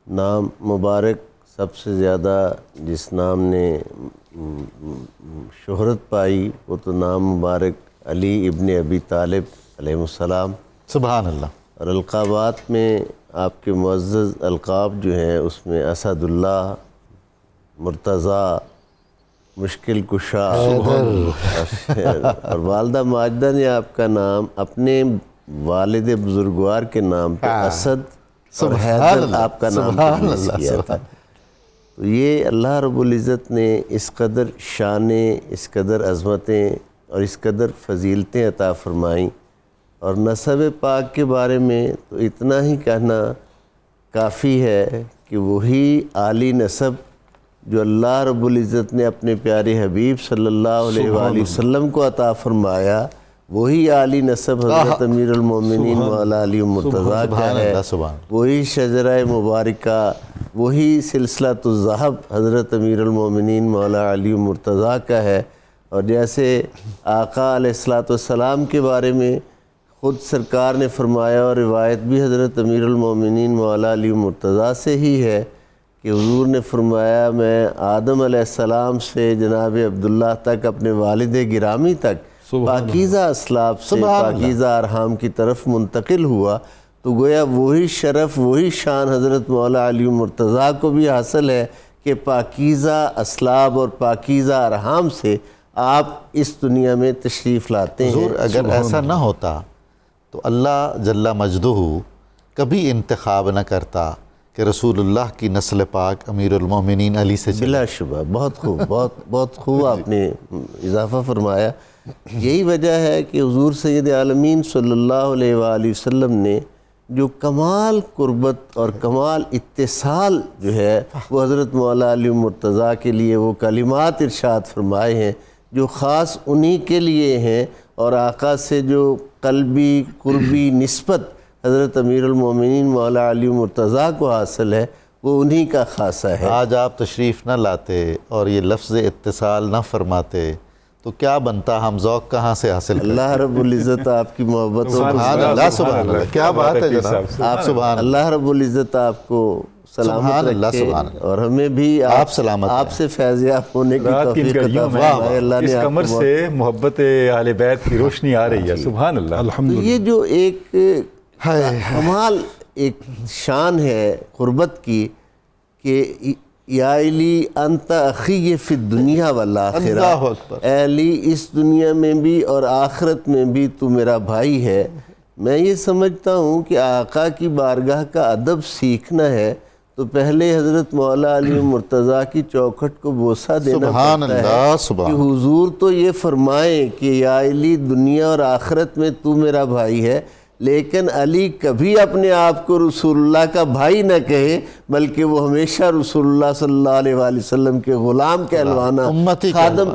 نام مبارک سب سے زیادہ جس نام نے شہرت پائی وہ تو نام مبارک علی ابن ابی طالب علیہ السلام. سبحان اللہ. اور القابات میں آپ کے معزز القاب جو ہیں اس میں اسد اللہ، مرتضیٰ، مشکل کشا اور والدہ ماجدہ نے آپ کا نام اپنے والد بزرگوار کے نام پہ اسد اور حیدر آپ کا نام تجویز کیا تھا. تو یہ اللہ رب العزت نے اس قدر شانیں، اس قدر عظمتیں اور اس قدر فضیلتیں عطا فرمائیں. اور نسب پاک کے بارے میں تو اتنا ہی کہنا کافی ہے کہ وہی عالی نسب جو اللہ رب العزت نے اپنے پیارے حبیب صلی اللہ علیہ وآلہ وسلم کو عطا فرمایا، وہی عالی نسب حضرت امیر المومنین مولا علی مرتضیٰ کا ہے. وہی شجرہ مبارکہ، وہی سلسلۃ الذہب حضرت امیر المومنین مولا علی مرتضیٰ کا ہے. اور جیسے آقا علیہ الصلوۃ والسلام کے بارے میں خود سرکار نے فرمایا اور روایت بھی حضرت امیر المومنین مولا علی مرتضیٰ سے ہی ہے کہ حضور نے فرمایا میں آدم علیہ السلام سے جناب عبداللہ تک، اپنے والد گرامی تک پاکیزہ اسلاف سے پاکیزہ ارحام کی طرف منتقل ہوا. تو گویا وہی شرف، وہی شان حضرت مولا علی مرتضیٰ کو بھی حاصل ہے کہ پاکیزہ اسلاف اور پاکیزہ ارحام سے آپ اس دنیا میں تشریف لاتے ہیں. اگر ایسا نہ ہوتا تو اللہ جل مجدہ کبھی انتخاب نہ کرتا کہ رسول اللہ کی نسل پاک امیر المومنین علی سے چلے. بلا شبہ. بہت خوب، بہت خوب آپ نے اضافہ فرمایا. یہی وجہ ہے کہ حضور سید عالمین صلی اللہ علیہ وآلہ وسلم نے جو کمال قربت اور کمال اتصال جو ہے وہ حضرت مولا علی مرتضیٰ کے لیے وہ کلمات ارشاد فرمائے ہیں جو خاص انہی کے لیے ہیں. اور آقا سے جو قلبی قربی نسبت حضرت امیر المومنین مولا علی مرتضیٰ کو حاصل ہے وہ انہی کا خاصہ ہے. آج آپ تشریف نہ لاتے اور یہ لفظ اتصال نہ فرماتے تو کیا بنتا، ہم ذوق کہاں سے حاصل کرتے؟ اللہ رب العزت آپ کی محبت سبحان اللہ، سبحان اللہ. کیا بات ہے جناب. آپ سبحان اللہ رب العزت آپ کو سلامت رکھے اور ہمیں بھی آپ سلامت آپ سے فیضیاب ہونے کی توفیق عطا فرمائے. اللہ نے اس کمر سے محبت اہل بیت کی روشنی آ رہی ہے. سبحان اللہ. تو یہ جو ایک کمال ایک شان ہے قربت کی کہ یا علی انت اخی فی الدنیا والآخرہ، اے علی اس دنیا میں بھی اور آخرت میں بھی تو میرا بھائی ہے. میں یہ سمجھتا ہوں کہ آقا کی بارگاہ کا ادب سیکھنا ہے تو پہلے حضرت مولا علی مرتضیٰ کی چوکھٹ کو بوسہ دینا پڑتا ہے کہ حضور تو یہ فرمائیں کہ یا علی دنیا اور آخرت میں تو میرا بھائی ہے، لیکن علی کبھی اپنے آپ کو رسول اللہ کا بھائی نہ کہے بلکہ وہ ہمیشہ رسول اللہ صلی اللہ علیہ وآلہ وسلم کے غلام کہلوانا، خادم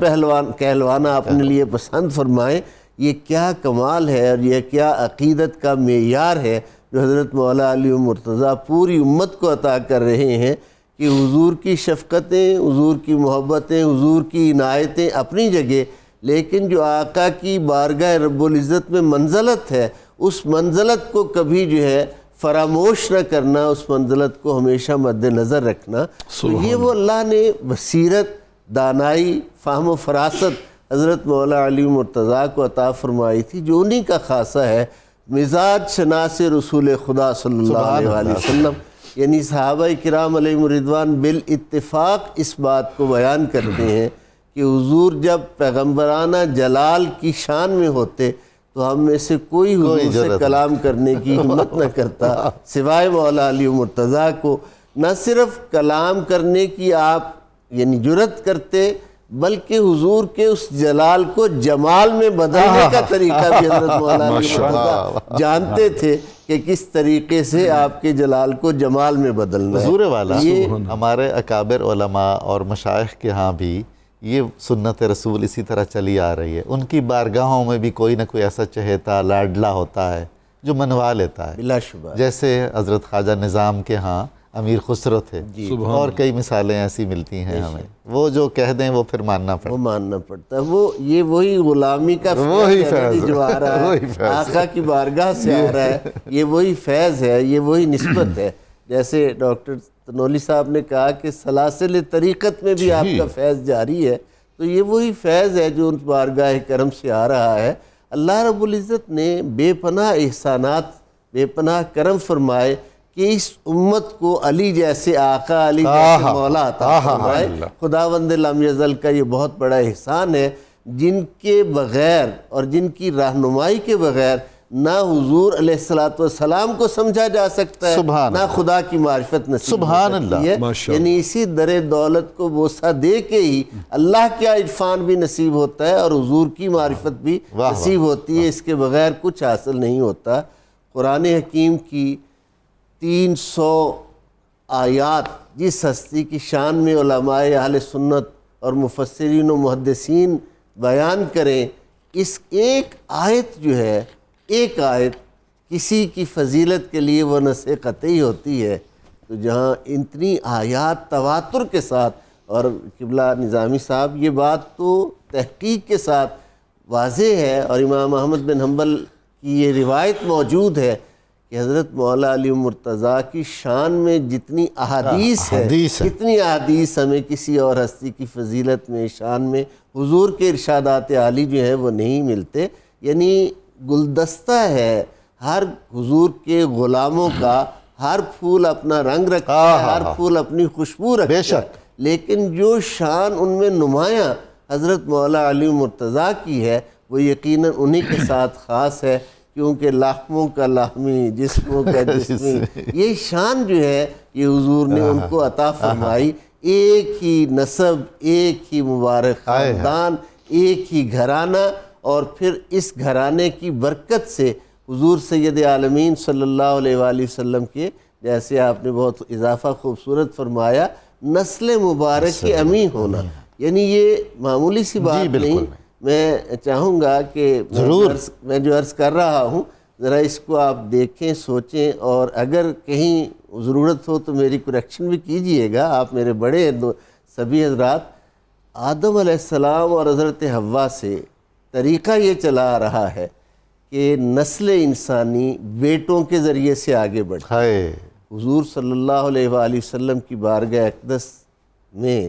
کہلوانا اپنے لیے پسند فرمائیں. یہ کیا کمال ہے اور یہ کیا عقیدت کا معیار ہے جو حضرت مولا علی مرتضیٰ پوری امت کو عطا کر رہے ہیں کہ حضور کی شفقتیں، حضور کی محبتیں، حضور کی عنایتیں اپنی جگہ، لیکن جو آقا کی بارگاہ رب العزت میں منزلت ہے اس منزلت کو کبھی جو ہے فراموش نہ کرنا، اس منزلت کو ہمیشہ مد نظر رکھنا. تو یہ وہ اللہ نے بصیرت، دانائی، فہم و فراست حضرت مولا علی مرتضیٰ کو عطا فرمائی تھی جو انہی کا خاصہ ہے. مزاج شناس رسول خدا صلی اللہ علیہ وآلہ وسلم یعنی صحابہ کرام علیہم الرضوان بالاتفاق اس بات کو بیان کرتے ہیں کہ حضور جب پیغمبرانہ جلال کی شان میں ہوتے تو ہم میں سے کوئی حضور سے کلام کرنے کی ہمت نہ کرتا سوائے مولا علی مرتضیٰ کو. نہ صرف کلام کرنے کی آپ یعنی جرأت کرتے بلکہ حضور کے اس جلال کو جمال میں بدلنے کا طریقہ بھی حضرت مولا علی مرتضیٰ جانتے تھے کہ کس طریقے سے آپ کے جلال کو جمال میں بدلنا ہے. حضور والا ہمارے اکابر علماء اور مشائخ کے ہاں بھی یہ سنت رسول اسی طرح چلی آ رہی ہے. ان کی بارگاہوں میں بھی کوئی نہ کوئی ایسا چہیتا لاڈلا ہوتا ہے جو منوا لیتا ہے. بلا شبہ. جیسے حضرت خواجہ نظام کے ہاں امیر خسرو تھے اور کئی مثالیں ایسی ملتی ہیں ہمیں. وہ جو کہہ دیں وہ پھر ماننا پڑتا ہے. وہ ماننا پڑتا ہے. وہ یہ وہی غلامی کا فیض جو آ رہا ہے آقا کی بارگاہ سے آ رہا ہے. یہ وہی فیض ہے، یہ وہی نسبت ہے جیسے ڈاکٹر تنولی صاحب نے کہا کہ سلاسل طریقت میں بھی آپ کا فیض جاری ہے، تو یہ وہی فیض ہے جو ان بارگاہ کرم سے آ رہا ہے۔ اللہ رب العزت نے بے پناہ احسانات، بے پناہ کرم فرمائے کہ اس امت کو علی جیسے آقا، علی جیسے مولا عطا فرمائے۔ خداوند لم یزل کا یہ بہت بڑا احسان ہے، جن کے بغیر اور جن کی رہنمائی کے بغیر نہ حضور علیہ السلام کو سمجھا جا سکتا ہے، نہ خدا کی معرفت نصیب ہو سکتی ہے۔ یعنی اسی در دولت کو بوسہ دے کے ہی اللہ کیا عرفان بھی نصیب ہوتا ہے اور حضور کی معرفت بھی نصیب ہوتی ہے، اس کے بغیر کچھ حاصل نہیں ہوتا۔ قرآن حکیم کی 300 آیات جس ہستی کی شان میں علماء اہل سنت اور مفسرین و محدثین بیان کریں، اس ایک آیت جو ہے، ایک آیت کسی کی فضیلت کے لیے وہ نص قطعی ہوتی ہے۔ تو جہاں اتنی آیات تواتر کے ساتھ، اور قبلہ نظامی صاحب یہ بات تو تحقیق کے ساتھ واضح ہے، اور امام احمد بن حنبل کی یہ روایت موجود ہے کہ حضرت مولا علی مرتضیٰ کی شان میں جتنی احادیث ہے، اتنی احادیث ہمیں کسی اور ہستی کی فضیلت میں، شان میں، حضور کے ارشادات عالی جو ہیں وہ نہیں ملتے۔ یعنی گلدستہ ہے ہر حضور کے غلاموں کا، ہر پھول اپنا رنگ رکھتا ہے، ہر پھول اپنی خوشبو رکھتا ہے، لیکن جو شان ان میں نمایاں حضرت مولا علی مرتضیٰ کی ہے وہ یقیناً انہی کے ساتھ خاص ہے، کیونکہ لحموں کا لحمی، جسموں کا جسمی، یہ شان جو ہے یہ حضور نے ان کو عطا فرمائی۔ ایک ہی نسب، ایک ہی مبارک خاندان، ایک ہی گھرانہ، اور پھر اس گھرانے کی برکت سے حضور سید عالمین صلی اللہ علیہ وآلہ وسلم کے، جیسے آپ نے بہت اضافہ خوبصورت فرمایا، نسل مبارک کے امی ہونا، یعنی یہ معمولی سی بات نہیں۔ میں چاہوں گا کہ میں جو عرض کر رہا ہوں ذرا اس کو آپ دیکھیں، سوچیں، اور اگر کہیں ضرورت ہو تو میری کریکشن بھی کیجئے گا، آپ میرے بڑے ہیں سبھی حضرات۔ آدم علیہ السلام اور حضرت حوا سے طریقہ یہ چلا آ رہا ہے کہ نسل انسانی بیٹوں کے ذریعے سے آگے بڑھے۔ حضور صلی اللہ علیہ وآلہ وسلم کی بارگاہ اقدس میں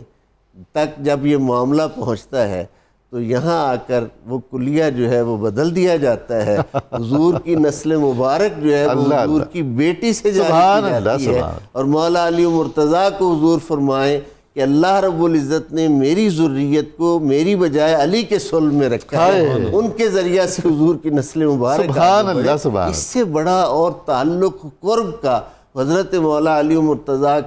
تک جب یہ معاملہ پہنچتا ہے تو یہاں آ کر وہ کلیہ جو ہے وہ بدل دیا جاتا ہے۔ حضور کی نسل مبارک جو ہے وہ حضور کی بیٹی سے جاری کی جاتی ہے، اور مولا علی مرتضیٰ کو حضور فرمائیں کہ اللہ رب العزت نے میری ذریت کو میری بجائے علی کے صلب میں رکھا ہے، ان کے ذریعہ سے حضور کی نسل مبارک اس سے بڑا اور تعلق قرب کا حضرت مولا علی مرتضیٰ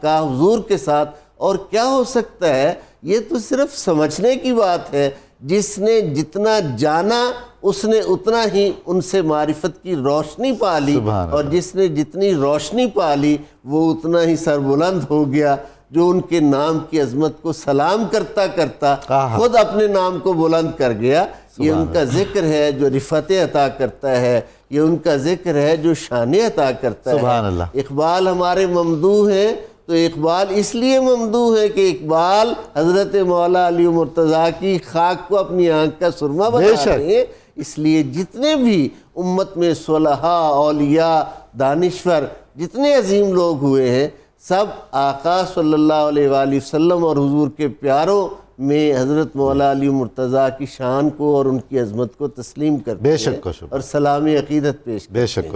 کا حضور کے ساتھ اور کیا ہو سکتا ہے؟ یہ تو صرف سمجھنے کی بات ہے۔ جس نے جتنا جانا اس نے اتنا ہی ان سے معرفت کی روشنی پا لی، اور جس نے جتنی روشنی پا لی وہ اتنا ہی سربلند ہو گیا۔ جو ان کے نام کی عظمت کو سلام کرتا کرتا خود اپنے نام کو بلند کر گیا۔ یہ ان کا ذکر ہے جو رفعت عطا کرتا ہے، یہ ان کا ذکر ہے جو شان عطا کرتا ہے۔ اقبال ہمارے ممدوح ہیں تو اقبال اس لیے ممدوح ہے کہ اقبال حضرت مولا علی مرتضیٰ کی خاک کو اپنی آنکھ کا سرما بنا رہے ہیں۔ اس لیے جتنے بھی امت میں صلحاء، اولیاء، دانشور، جتنے عظیم لوگ ہوئے ہیں، سب آقا صلی اللہ علیہ وآلہ وسلم اور حضور کے پیاروں میں حضرت مولا علی مرتضیٰ کی شان کو اور ان کی عظمت کو تسلیم کرتے ہیں اور سلام عقیدت پیش کرتے ہیں۔